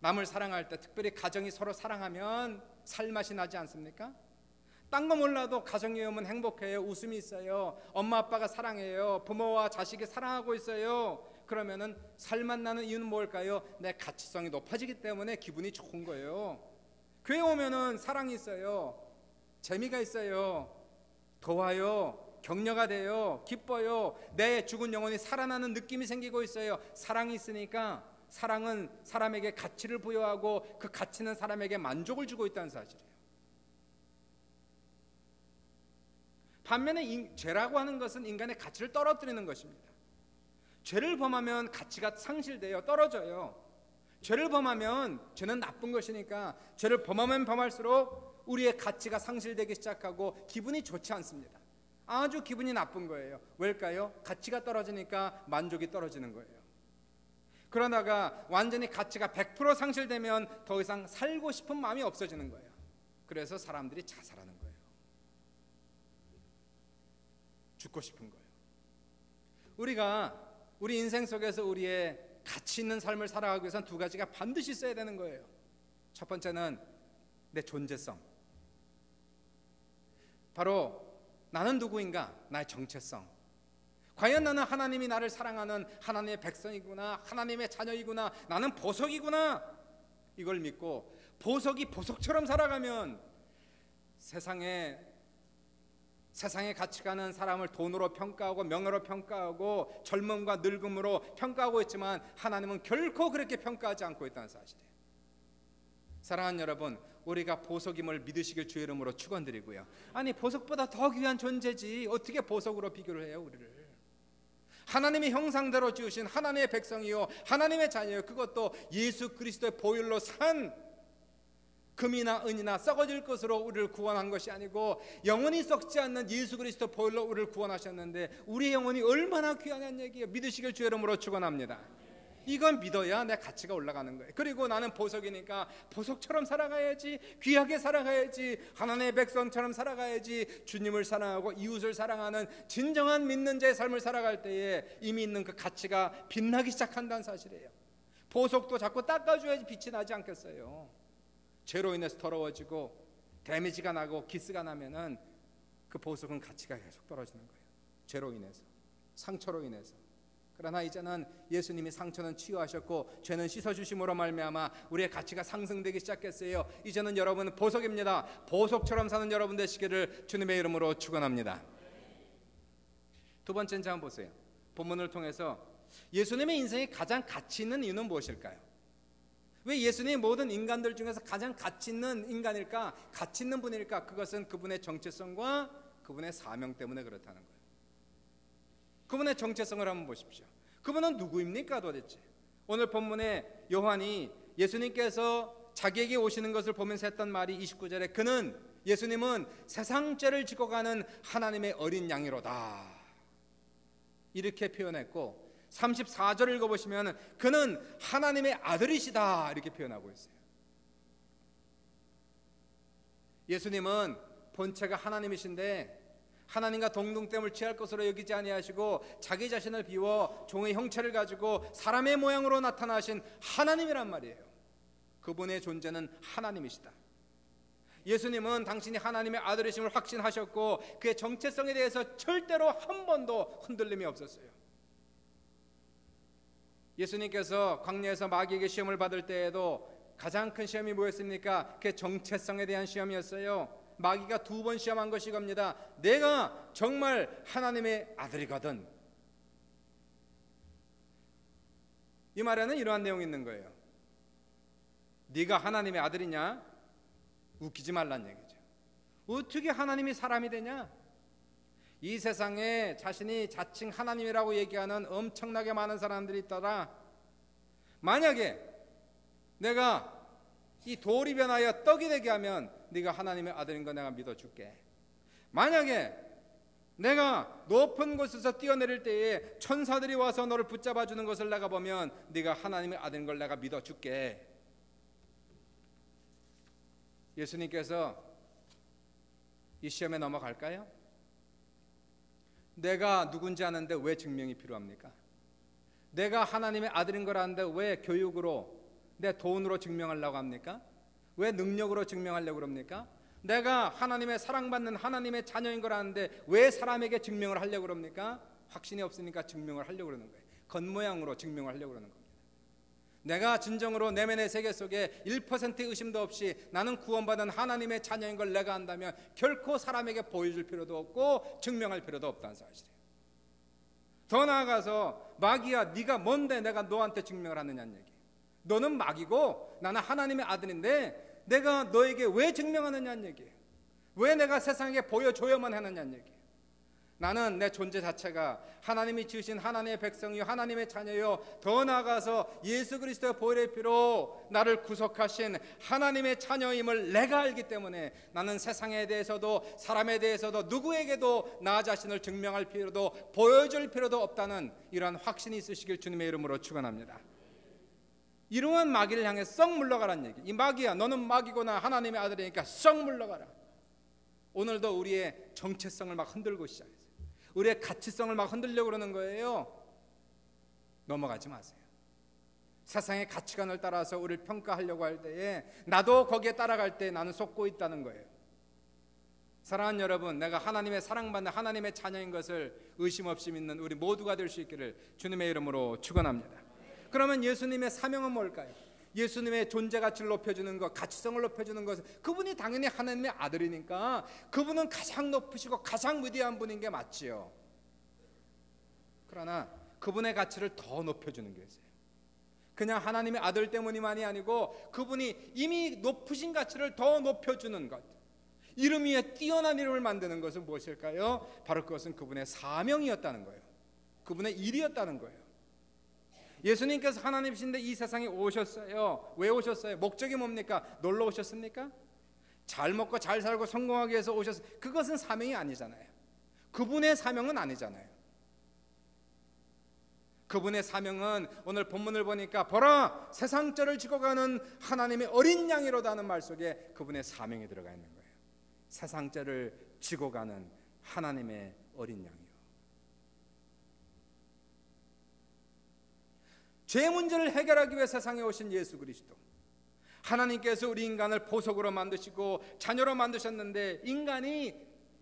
남을 사랑할 때, 특별히 가정이 서로 사랑하면 살맛이 나지 않습니까? 딴 거 몰라도 가정이 오면 행복해요. 웃음이 있어요. 엄마 아빠가 사랑해요. 부모와 자식이 사랑하고 있어요. 그러면은 살맛 나는 이유는 뭘까요? 내 가치성이 높아지기 때문에 기분이 좋은 거예요. 교회 오면은 사랑이 있어요. 재미가 있어요. 도와요. 격려가 돼요. 기뻐요. 내 죽은 영혼이 살아나는 느낌이 생기고 있어요. 사랑이 있으니까. 사랑은 사람에게 가치를 부여하고 그 가치는 사람에게 만족을 주고 있다는 사실이에요. 반면에 죄라고 하는 것은 인간의 가치를 떨어뜨리는 것입니다. 죄를 범하면 가치가 상실돼요. 떨어져요. 죄를 범하면, 죄는 나쁜 것이니까 죄를 범하면 범할수록 우리의 가치가 상실되기 시작하고 기분이 좋지 않습니다. 아주 기분이 나쁜 거예요. 왜일까요? 가치가 떨어지니까 만족이 떨어지는 거예요. 그러다가 완전히 가치가 100% 상실되면 더 이상 살고 싶은 마음이 없어지는 거예요. 그래서 사람들이 자살하는 거예요. 죽고 싶은 거예요. 우리가 우리 인생 속에서 우리의 가치 있는 삶을 살아가기 위해서는 두 가지가 반드시 있어야 되는 거예요. 첫 번째는 내 존재성. 바로 나는 누구인가? 나의 정체성. 과연 나는 하나님이 나를 사랑하는 하나님의 백성이구나, 하나님의 자녀이구나, 나는 보석이구나, 이걸 믿고 보석이 보석처럼 살아가면 세상에 같이 가는 사람을 돈으로 평가하고 명예로 평가하고 젊음과 늙음으로 평가하고 있지만 하나님은 결코 그렇게 평가하지 않고 있다는 사실이에요. 사랑하는 여러분, 우리가 보석임을 믿으시길 주의 이름으로 축원드리고요. 아니, 보석보다 더 귀한 존재지 어떻게 보석으로 비교를 해요? 우리를 하나님의 형상대로 지으신 하나님의 백성이요, 하나님의 자녀요, 그것도 예수 그리스도의 보혈로 산 금이나 은이나 썩어질 것으로 우리를 구원한 것이 아니고 영원히 썩지 않는 예수 그리스도 보혈로 우리를 구원하셨는데 우리의 영혼이 얼마나 귀하냐는 얘기예요. 믿으시길 주의 이름으로 축원합니다. 이건 믿어야 내 가치가 올라가는 거예요. 그리고 나는 보석이니까 보석처럼 살아가야지, 귀하게 살아가야지, 하나님의 백성처럼 살아가야지, 주님을 사랑하고 이웃을 사랑하는 진정한 믿는 자의 삶을 살아갈 때에 이미 있는 그 가치가 빛나기 시작한다는 사실이에요. 보석도 자꾸 닦아줘야지 빛이 나지 않겠어요. 죄로 인해서 더러워지고 데미지가 나고 기스가 나면은 그 보석은 가치가 계속 떨어지는 거예요. 죄로 인해서, 상처로 인해서. 그러나 이제는 예수님이 상처는 치유하셨고 죄는 씻어주심으로 말미암아 우리의 가치가 상승되기 시작했어요. 이제는 여러분은 보석입니다. 보석처럼 사는 여러분 되시기를 주님의 이름으로 축원합니다. 두 번째는 한번 보세요. 본문을 통해서 예수님의 인생에 가장 가치 있는 이유는 무엇일까요? 왜 예수님이 모든 인간들 중에서 가장 가치 있는 인간일까? 가치 있는 분일까? 그것은 그분의 정체성과 그분의 사명 때문에 그렇다는 거예요. 그분의 정체성을 한번 보십시오. 그분은 누구입니까 도대체? 오늘 본문에 요한이 예수님께서 자기에게 오시는 것을 보면서 했던 말이 29절에 예수님은 세상 죄를 지고 가는 하나님의 어린 양이로다, 이렇게 표현했고 34절을 읽어보시면 그는 하나님의 아들이시다, 이렇게 표현하고 있어요. 예수님은 본체가 하나님이신데 하나님과 동등됨을 취할 것으로 여기지 아니하시고 자기 자신을 비워 종의 형체를 가지고 사람의 모양으로 나타나신 하나님이란 말이에요. 그분의 존재는 하나님이시다. 예수님은 당신이 하나님의 아들이심을 확신하셨고 그의 정체성에 대해서 절대로 한 번도 흔들림이 없었어요. 예수님께서 광야에서 마귀에게 시험을 받을 때에도 가장 큰 시험이 뭐였습니까? 그의 정체성에 대한 시험이었어요. 마귀가 2번 시험한 것이 겁니다. 내가 정말 하나님의 아들이거든. 이 말에는 이러한 내용이 있는 거예요. 네가 하나님의 아들이냐? 웃기지 말란 얘기죠. 어떻게 하나님이 사람이 되냐? 이 세상에 자신이 자칭 하나님이라고 얘기하는 엄청나게 많은 사람들이 있더라. 만약에 내가 이 돌이 변하여 떡이 되게 하면 네가 하나님의 아들인 거 내가 믿어줄게. 만약에 내가 높은 곳에서 뛰어내릴 때에 천사들이 와서 너를 붙잡아 주는 것을 내가 보면 네가 하나님의 아들인 걸 내가 믿어줄게. 예수님께서 이 시험에 넘어갈까요? 내가 누군지 아는데 왜 증명이 필요합니까? 내가 하나님의 아들인 걸 아는데 왜 교육으로, 내 돈으로 증명하려고 합니까? 왜 능력으로 증명하려고 그럽니까? 내가 하나님의 사랑받는 하나님의 자녀인 걸 아는데 왜 사람에게 증명을 하려고 그럽니까? 확신이 없으니까 증명을 하려고 그러는 거예요. 겉모양으로 증명을 하려고 그러는 겁니다. 내가 진정으로 내면의 세계 속에 1%의 의심도 없이 나는 구원받은 하나님의 자녀인 걸 내가 안다면 결코 사람에게 보여줄 필요도 없고 증명할 필요도 없다는 사실이에요. 더 나아가서 마귀야, 네가 뭔데 내가 너한테 증명을 하느냐는 얘기예요. 너는 마귀고 나는 하나님의 아들인데 내가 너에게 왜 증명하느냐는 얘기예요. 왜 내가 세상에 보여줘야만 하느냐는 얘기예요. 나는 내 존재 자체가 하나님이 지으신 하나님의 백성이요, 하나님의 자녀요, 더 나아가서 예수 그리스도의 보혈의 피로 나를 구속하신 하나님의 자녀임을 내가 알기 때문에 나는 세상에 대해서도 사람에 대해서도 누구에게도 나 자신을 증명할 필요도 보여줄 필요도 없다는 이러한 확신이 있으시길 주님의 이름으로 축원합니다. 이러한 마귀를 향해 썩 물러가라는 얘기. 이 마귀야, 너는 마귀구나, 하나님의 아들이니까 썩 물러가라. 오늘도 우리의 정체성을 막 흔들고 시작했어요. 우리의 가치성을 막 흔들려고 그러는 거예요. 넘어가지 마세요. 세상의 가치관을 따라서 우리를 평가하려고 할 때에 나도 거기에 따라갈 때 나는 속고 있다는 거예요. 사랑하는 여러분, 내가 하나님의 사랑받는 하나님의 자녀인 것을 의심 없이 믿는 우리 모두가 될 수 있기를 주님의 이름으로 축원합니다. 그러면 예수님의 사명은 뭘까요? 예수님의 존재 가치를 높여주는 것, 가치성을 높여주는 것, 그분이 당연히 하나님의 아들이니까 그분은 가장 높으시고 가장 위대한 분인 게 맞지요. 그러나 그분의 가치를 더 높여주는 게 있어요. 그냥 하나님의 아들 때문이만이 아니고 그분이 이미 높으신 가치를 더 높여주는 것, 이름 위에 뛰어난 이름을 만드는 것은 무엇일까요? 바로 그것은 그분의 사명이었다는 거예요. 그분의 일이었다는 거예요. 예수님께서 하나님이신데 이 세상에 오셨어요. 왜 오셨어요? 목적이 뭡니까? 놀러 오셨습니까? 잘 먹고 잘 살고 성공하기 위해서 오셨어요. 그것은 사명이 아니잖아요. 그분의 사명은 아니잖아요. 그분의 사명은 오늘 본문을 보니까 보라 세상 죄를 지고 가는 하나님의 어린 양이로다는 말 속에 그분의 사명이 들어가 있는 거예요. 세상 죄를 지고 가는 하나님의 어린 양이요. 죄 문제를 해결하기 위해 세상에 오신 예수 그리스도, 하나님께서 우리 인간을 보석으로 만드시고 자녀로 만드셨는데 인간이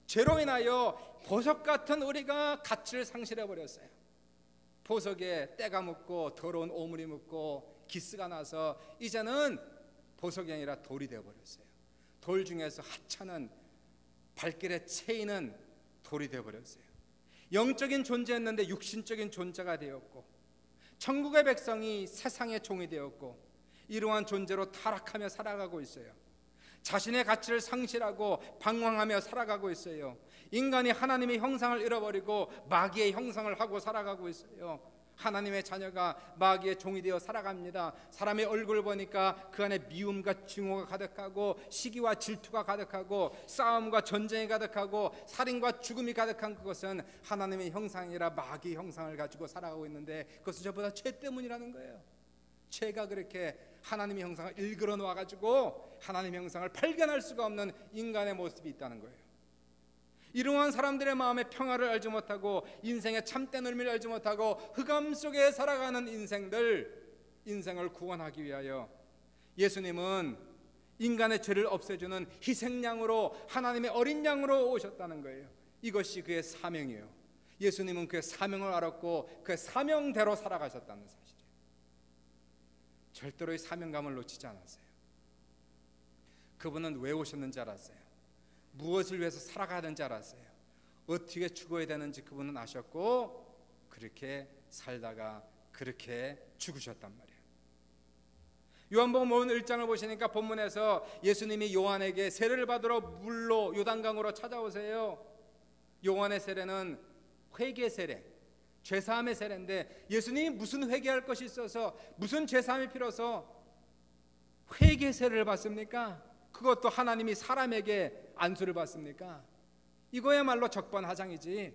죄로 인하여 보석 같은 우리가 가치를 상실해 버렸어요. 보석에 때가 묻고 더러운 오물이 묻고 기스가 나서 이제는 보석이 아니라 돌이 되어 버렸어요. 돌 중에서 하찮은 발길에 채이는 돌이 되어 버렸어요. 영적인 존재였는데 육신적인 존재가 되었고, 천국의 백성이 세상의 종이 되었고, 이러한 존재로 타락하며 살아가고 있어요. 자신의 가치를 상실하고 방황하며 살아가고 있어요. 인간이 하나님의 형상을 잃어버리고 마귀의 형상을 하고 살아가고 있어요. 하나님의 자녀가 마귀의 종이 되어 살아갑니다. 사람의 얼굴을 보니까 그 안에 미움과 증오가 가득하고 시기와 질투가 가득하고 싸움과 전쟁이 가득하고 살인과 죽음이 가득한 그것은 하나님의 형상이라 마귀의 형상을 가지고 살아가고 있는데 그것은 저보다 죄 때문이라는 거예요. 죄가 그렇게 하나님의 형상을 일그러 놓아가지고 하나님의 형상을 발견할 수가 없는 인간의 모습이 있다는 거예요. 이러한 사람들의 마음의 평화를 알지 못하고 인생의 참된 의미를 알지 못하고 흑암 속에 살아가는 인생을 구원하기 위하여 예수님은 인간의 죄를 없애주는 희생양으로 하나님의 어린 양으로 오셨다는 거예요. 이것이 그의 사명이에요. 예수님은 그의 사명을 알았고 그의 사명대로 살아가셨다는 사실이에요. 절대로 이 사명감을 놓치지 않았어요. 그분은 왜 오셨는지 알았어요. 무엇을 위해서 살아가야 되는지 알았어요. 어떻게 죽어야 되는지 그분은 아셨고 그렇게 살다가 그렇게 죽으셨단 말이에요. 요한복음 1장을 보시니까 본문에서 예수님이 요한에게 세례를 받으러 물로 요단강으로 찾아오세요. 요한의 세례는 회개 세례, 죄사함의 세례인데 예수님이 무슨 회개할 것이 있어서 무슨 죄사함이 필요해서 회개 세례를 받습니까? 그것도 하나님이 사람에게 안수를 받습니까? 이거야말로 적반하장이지.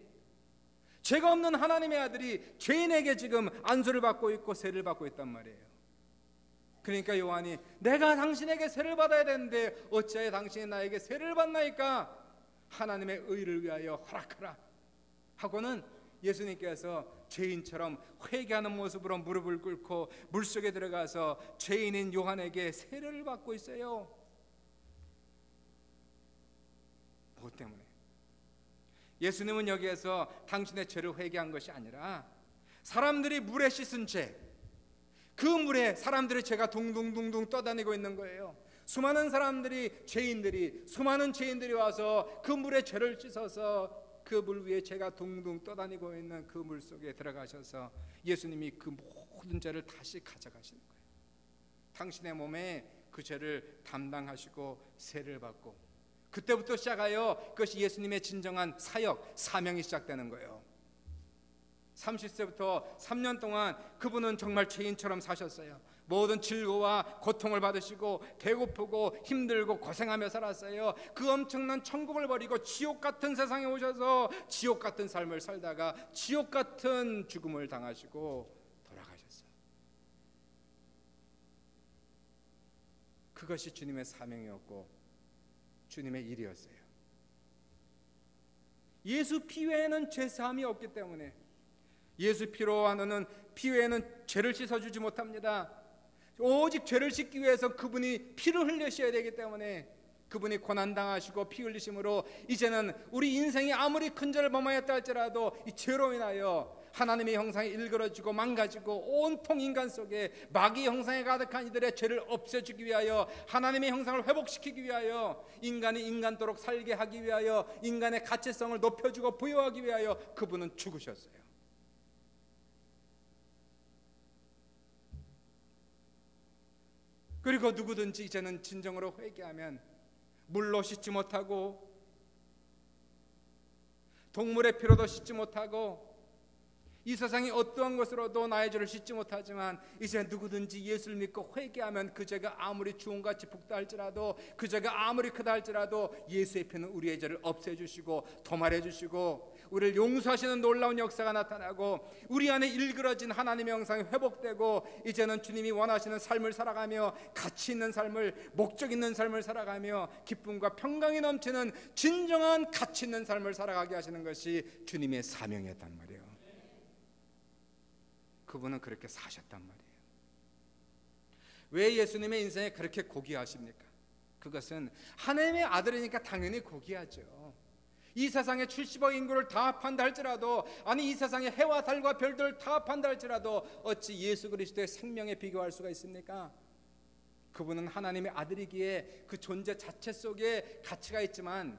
죄가 없는 하나님의 아들이 죄인에게 지금 안수를 받고 있고 세례를 받고 있단 말이에요. 그러니까 요한이 내가 당신에게 세례를 받아야 되는데 어찌하여 당신이 나에게 세례를 받나이까? 하나님의 의를 위하여 허락하라 하고는 예수님께서 죄인처럼 회개하는 모습으로 무릎을 꿇고 물속에 들어가서 죄인인 요한에게 세례를 받고 있어요. 무엇 때문에? 예수님은 여기에서 당신의 죄를 회개한 것이 아니라 사람들이 물에 씻은 죄, 그 물에 사람들의 죄가 둥둥둥둥 떠다니고 있는 거예요. 수많은 죄인들이 와서 그 물에 죄를 씻어서 그 물 위에 죄가 둥둥 떠다니고 있는 그 물 속에 들어가셔서 예수님이 그 모든 죄를 다시 가져가시는 거예요. 당신의 몸에 그 죄를 담당하시고 세례를 받고 그때부터 시작하여 그것이 예수님의 진정한 사역, 사명이 시작되는 거예요. 30세부터 3년 동안 그분은 정말 죄인처럼 사셨어요. 모든 질고와 고통을 받으시고 배고프고 힘들고 고생하며 살았어요. 그 엄청난 천국을 버리고 지옥 같은 세상에 오셔서 지옥 같은 삶을 살다가 지옥 같은 죽음을 당하시고 돌아가셨어요. 그것이 주님의 사명이었고 주님의 일이었어요. 예수 피 외에는 죄사함이 없기 때문에 예수 피로 하는 피 외에는 죄를 씻어주지 못합니다. 오직 죄를 씻기 위해서 그분이 피를 흘리셔야 되기 때문에 그분이 고난당하시고 피 흘리심으로 이제는 우리 인생이 아무리 큰 죄를 범하였다 할지라도 이 죄로 인하여 하나님의 형상이 일그러지고 망가지고 온통 인간 속에 마귀의 형상에 가득한 이들의 죄를 없애주기 위하여, 하나님의 형상을 회복시키기 위하여, 인간이 인간도록 살게 하기 위하여, 인간의 가치성을 높여주고 부여하기 위하여 그분은 죽으셨어요. 그리고 누구든지 이제는 진정으로 회개하면 물로 씻지 못하고 동물의 피로도 씻지 못하고 이 세상의 어떠한 것으로도 나의 죄를 씻지 못하지만 이제 누구든지 예수를 믿고 회개하면 그 죄가 아무리 주홍같이 붉다 할지라도, 그 죄가 아무리 크다 할지라도 예수의 피는 우리의 죄를 없애주시고 도말해주시고 우리를 용서하시는 놀라운 역사가 나타나고 우리 안에 일그러진 하나님의 형상이 회복되고 이제는 주님이 원하시는 삶을 살아가며 가치 있는 삶을, 목적 있는 삶을 살아가며 기쁨과 평강이 넘치는 진정한 가치 있는 삶을 살아가게 하시는 것이 주님의 사명이었단 말이에요. 그분은 그렇게 사셨단 말이에요. 왜 예수님의 인생에 그렇게 고귀하십니까? 그것은 하나님의 아들이니까 당연히 고귀하죠. 이 세상의 70억 인구를 다 합한다 할지라도, 아니 이 세상의 해와 달과 별들을 다 합한다 할지라도 어찌 예수 그리스도의 생명에 비교할 수가 있습니까? 그분은 하나님의 아들이기에 그 존재 자체 속에 가치가 있지만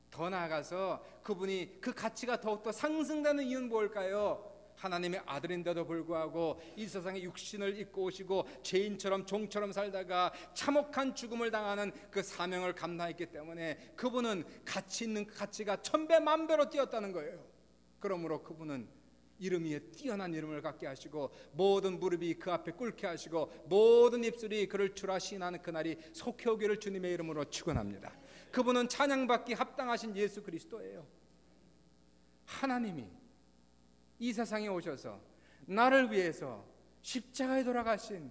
더 나아가서 그분이 그 가치가 더욱더 상승되는 이유는 뭘까요? 하나님의 아들인데도 불구하고 이 세상에 육신을 입고 오시고 죄인처럼 종처럼 살다가 참혹한 죽음을 당하는 그 사명을 감당했기 때문에 그분은 가치 있는 가치가 1000배 만배로 뛰었다는 거예요. 그러므로 그분은 이름 위에 뛰어난 이름을 갖게 하시고 모든 무릎이 그 앞에 꿇게 하시고 모든 입술이 그를 주라 시인하는 그날이 속히 오기를 주님의 이름으로 축원합니다. 그분은 찬양받기 합당하신 예수 그리스도예요. 하나님이 이 세상에 오셔서 나를 위해서 십자가에 돌아가신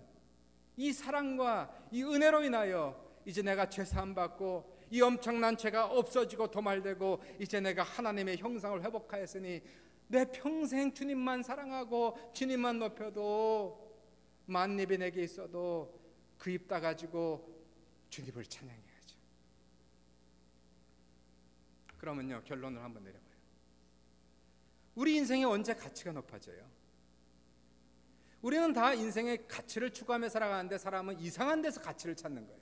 이 사랑과 이 은혜로 인하여 이제 내가 죄사함 받고 이 엄청난 죄가 없어지고 도말되고 이제 내가 하나님의 형상을 회복하였으니 내 평생 주님만 사랑하고 주님만 높여도 만입이 내게 있어도 그 입 따가지고 주님을 찬양해야죠. 그러면요, 결론을 한번 내려봐요. 우리 인생이 언제 가치가 높아져요? 우리는 다 인생의 가치를 추구하며 살아가는데 사람은 이상한 데서 가치를 찾는 거예요.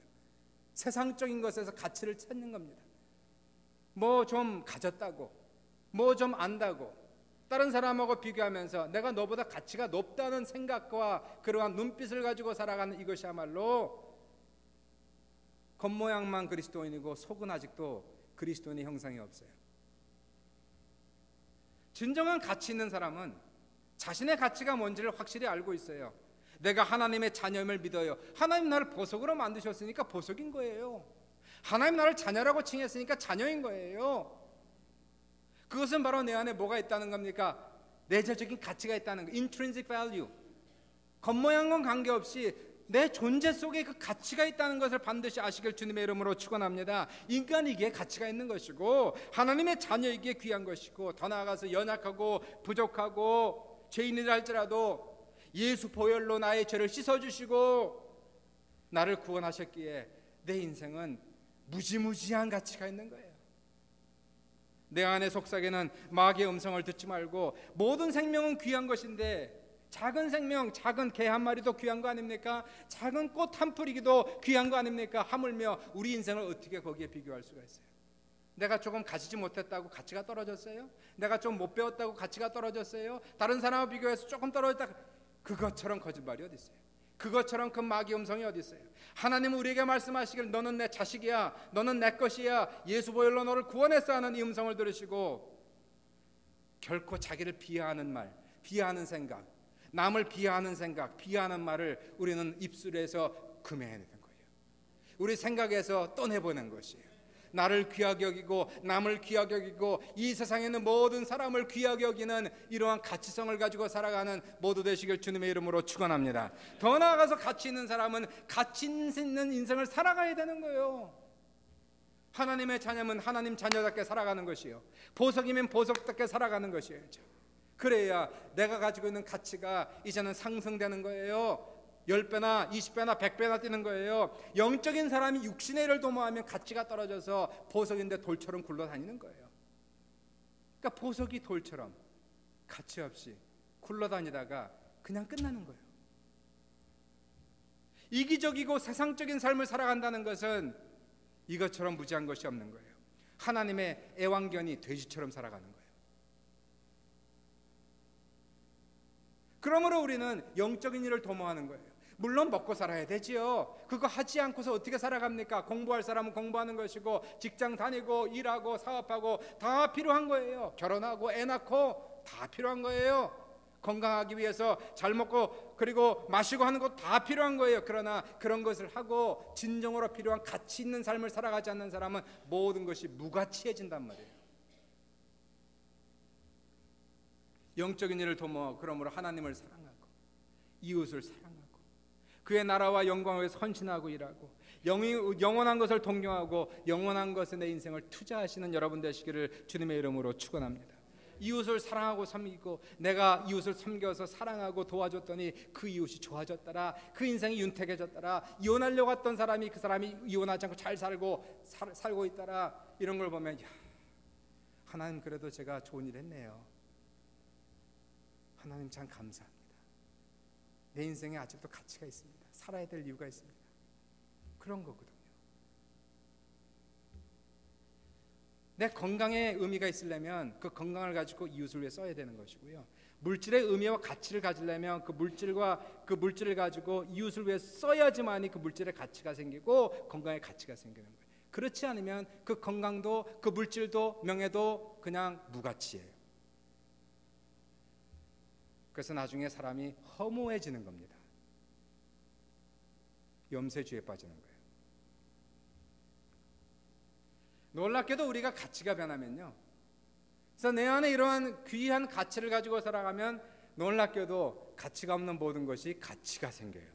세상적인 것에서 가치를 찾는 겁니다. 뭐 좀 가졌다고, 뭐 좀 안다고, 다른 사람하고 비교하면서 내가 너보다 가치가 높다는 생각과 그러한 눈빛을 가지고 살아가는 이것이야말로 겉모양만 그리스도인이고 속은 아직도 그리스도인의 형상이 없어요. 진정한 가치 있는 사람은 자신의 가치가 뭔지를 확실히 알고 있어요. 내가 하나님의 자녀임을 믿어요. 하나님 나를 보석으로 만드셨으니까 보석인 거예요. 하나님 나를 자녀라고 칭했으니까 자녀인 거예요. 그것은 바로 내 안에 뭐가 있다는 겁니까? 내재적인 가치가 있다는 거. Intrinsic value. 겉모양과 관계없이 내 존재 속에 그 가치가 있다는 것을 반드시 아시길 주님의 이름으로 축원합니다. 인간이기에 가치가 있는 것이고 하나님의 자녀이기에 귀한 것이고 더 나아가서 연약하고 부족하고 죄인이라 할지라도 예수 보혈로 나의 죄를 씻어주시고 나를 구원하셨기에 내 인생은 무지무지한 가치가 있는 거예요. 내 안의 속삭이는 마귀의 음성을 듣지 말고 모든 생명은 귀한 것인데 작은 생명, 작은 개 한 마리도 귀한 거 아닙니까? 작은 꽃 한 뿌리기도 귀한 거 아닙니까? 하물며 우리 인생을 어떻게 거기에 비교할 수가 있어요? 내가 조금 가지지 못했다고 가치가 떨어졌어요? 내가 좀 못 배웠다고 가치가 떨어졌어요? 다른 사람과 비교해서 조금 떨어졌다, 그것처럼 거짓말이 어디 있어요? 그것처럼 그 마귀 음성이 어디 있어요? 하나님은 우리에게 말씀하시길 너는 내 자식이야, 너는 내 것이야, 예수 보혈로 너를 구원했어 하는 이 음성을 들으시고 결코 자기를 비하하는 말, 비하하는 생각, 남을 비하하는 생각, 비하하는 말을 우리는 입술에서 금해내는 거예요. 우리 생각에서 떠내보낸 것이에요. 나를 귀하게 여기고 남을 귀하게 여기고 이 세상에 있는 모든 사람을 귀하게 여기는 이러한 가치성을 가지고 살아가는 모두 되시길 주님의 이름으로 축원합니다. 더 나아가서 가치 있는 사람은 가치 있는 인생을 살아가야 되는 거예요. 하나님의 자녀면 하나님 자녀답게 살아가는 것이요, 보석이면 보석답게 살아가는 것이에요. 그래야 내가 가지고 있는 가치가 이제는 상승되는 거예요. 10배나 20배나 100배나 뛰는 거예요. 영적인 사람이 육신의 일을 도모하면 가치가 떨어져서 보석인데 돌처럼 굴러다니는 거예요. 그러니까 보석이 돌처럼 가치 없이 굴러다니다가 그냥 끝나는 거예요. 이기적이고 세상적인 삶을 살아간다는 것은 이것처럼 무지한 것이 없는 거예요. 하나님의 애완견이 돼지처럼 살아가는 거예요. 그러므로 우리는 영적인 일을 도모하는 거예요. 물론 먹고 살아야 되지요. 그거 하지 않고서 어떻게 살아갑니까? 공부할 사람은 공부하는 것이고, 직장 다니고 일하고 사업하고 다 필요한 거예요. 결혼하고 애 낳고 다 필요한 거예요. 건강하기 위해서 잘 먹고 그리고 마시고 하는 것 다 필요한 거예요. 그러나 그런 것을 하고 진정으로 필요한 가치 있는 삶을 살아가지 않는 사람은 모든 것이 무가치해진단 말이에요. 영적인 일을 도모, 그러므로 하나님을 사랑하고 이웃을 사랑하고 그의 나라와 영광을 위해서 헌신하고 일하고 영원한 것을 동경하고 영원한 것에 내 인생을 투자하시는 여러분 되시기를 주님의 이름으로 축원합니다. 이웃을 사랑하고 섬기고 내가 이웃을 섬겨서 사랑하고 도와줬더니 그 이웃이 좋아졌더라. 그 인생이 윤택해졌더라. 이혼하려고 했던 사람이 그 사람이 이혼하지 않고 잘 살고 있더라. 이런 걸 보면 야, 하나님 그래도 제가 좋은 일 했네요. 하나님 참 감사합니다. 내 인생에 아직도 가치가 있습니다. 살아야 될 이유가 있습니다. 그런 거거든요. 내 건강에 의미가 있으려면 그 건강을 가지고 이웃을 위해 써야 되는 것이고요. 물질의 의미와 가치를 가지려면 그 물질을 가지고 이웃을 위해 써야지만이 그 물질의 가치가 생기고 건강의 가치가 생기는 거예요. 그렇지 않으면 그 건강도 그 물질도 명예도 그냥 무가치예요. 그래서 나중에 사람이 허무해지는 겁니다. 염세주의에 빠지는 거예요. 놀랍게도 우리가 가치가 변하면요, 그래서 내 안에 이러한 귀한 가치를 가지고 살아가면 놀랍게도 가치가 없는 모든 것이 가치가 생겨요.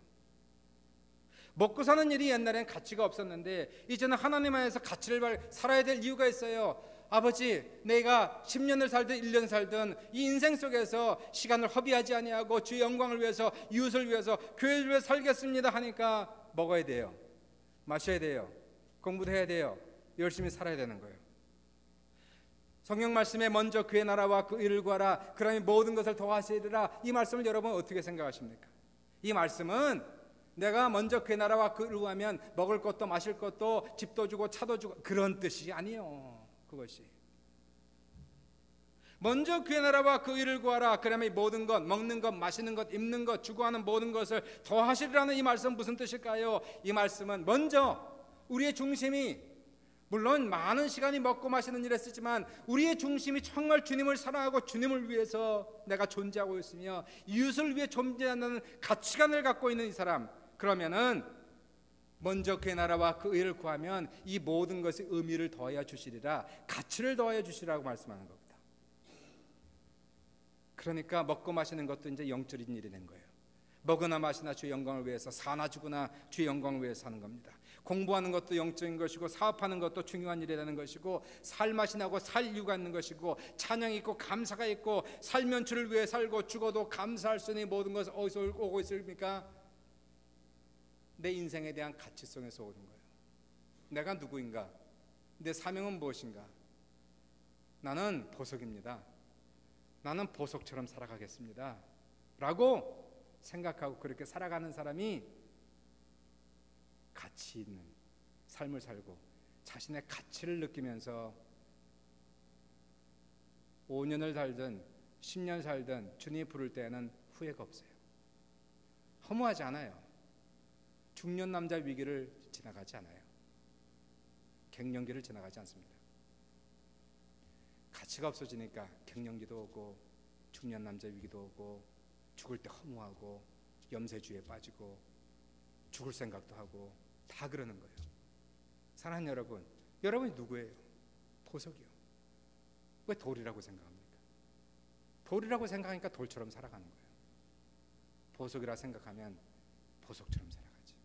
먹고 사는 일이 옛날엔 가치가 없었는데 이제는 하나님 안에서 가치를 살아야 될 이유가 있어요. 아버지, 내가 10년을 살든 1년 살든 이 인생 속에서 시간을 허비하지 아니하고 주의 영광을 위해서, 이웃을 위해서, 교회를 위해서 살겠습니다 하니까 먹어야 돼요. 마셔야 돼요. 공부도 해야 돼요. 열심히 살아야 되는 거예요. 성경 말씀에 먼저 그의 나라와 그 일을 구하라. 그러면 모든 것을 더하시리라. 이 말씀을 여러분 어떻게 생각하십니까? 이 말씀은 내가 먼저 그의 나라와 그 일을 구하면 먹을 것도 마실 것도 집도 주고 차도 주고 그런 뜻이 아니에요. 그것이 먼저 그의 나라와 그 일을 구하라. 그러면 모든 것, 먹는 것, 마시는 것, 입는 것, 주고하는 모든 것을 더하시리라는 이 말씀 무슨 뜻일까요? 이 말씀은 먼저 우리의 중심이, 물론 많은 시간이 먹고 마시는 일에 쓰지만 우리의 중심이 정말 주님을 사랑하고 주님을 위해서 내가 존재하고 있으며 이웃을 위해 존재하는 가치관을 갖고 있는 이 사람, 그러면은 먼저 그의 나라와 그 의를 구하면 이 모든 것의 의미를 더하여 주시리라, 가치를 더하여 주시라고 말씀하는 겁니다. 그러니까 먹고 마시는 것도 이제 영적인 일이 된 거예요. 먹으나 마시나 주의 영광을 위해서, 사나 죽으나 주의 영광을 위해서 사는 겁니다. 공부하는 것도 영적인 것이고 사업하는 것도 중요한 일이라는 것이고 살맛이 나고 살 이유가 있는 것이고 찬양이 있고 감사가 있고 살면 주를 위해 살고 죽어도 감사할 수 있는 모든 것은 어디서 오고 있습니까? 내 인생에 대한 가치성에서 오는 거예요. 내가 누구인가? 내 사명은 무엇인가? 나는 보석입니다. 나는 보석처럼 살아가겠습니다 라고 생각하고 그렇게 살아가는 사람이 가치 있는 삶을 살고 자신의 가치를 느끼면서 5년을 살든 10년 살든 주님이 부를 때에는 후회가 없어요. 허무하지 않아요. 중년 남자 위기를 지나가지 않아요. 갱년기를 지나가지 않습니다. 가치가 없어지니까 갱년기도 오고 중년 남자 위기도 오고 죽을 때 허무하고 염세주의에 빠지고 죽을 생각도 하고 다 그러는 거예요. 사랑하는 여러분, 여러분이 누구예요? 보석이요. 왜 돌이라고 생각합니까? 돌이라고 생각하니까 돌처럼 살아가는 거예요. 보석이라 생각하면 보석처럼 살아가지.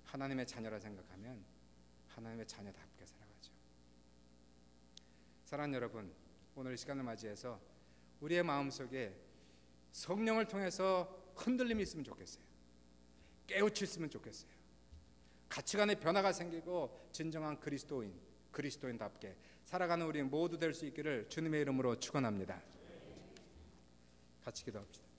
하나님의 자녀라 생각하면 하나님의 자녀답게 살아가죠. 사랑하는 여러분, 오늘 이 시간을 맞이해서 우리의 마음속에 성령을 통해서 흔들림이 있으면 좋겠어요. 깨우쳤으면 좋겠어요. 가치관의 변화가 생기고 진정한 그리스도인답게 살아가는 우리 모두 될 수 있기를 주님의 이름으로 축원합니다. 같이 기도합시다.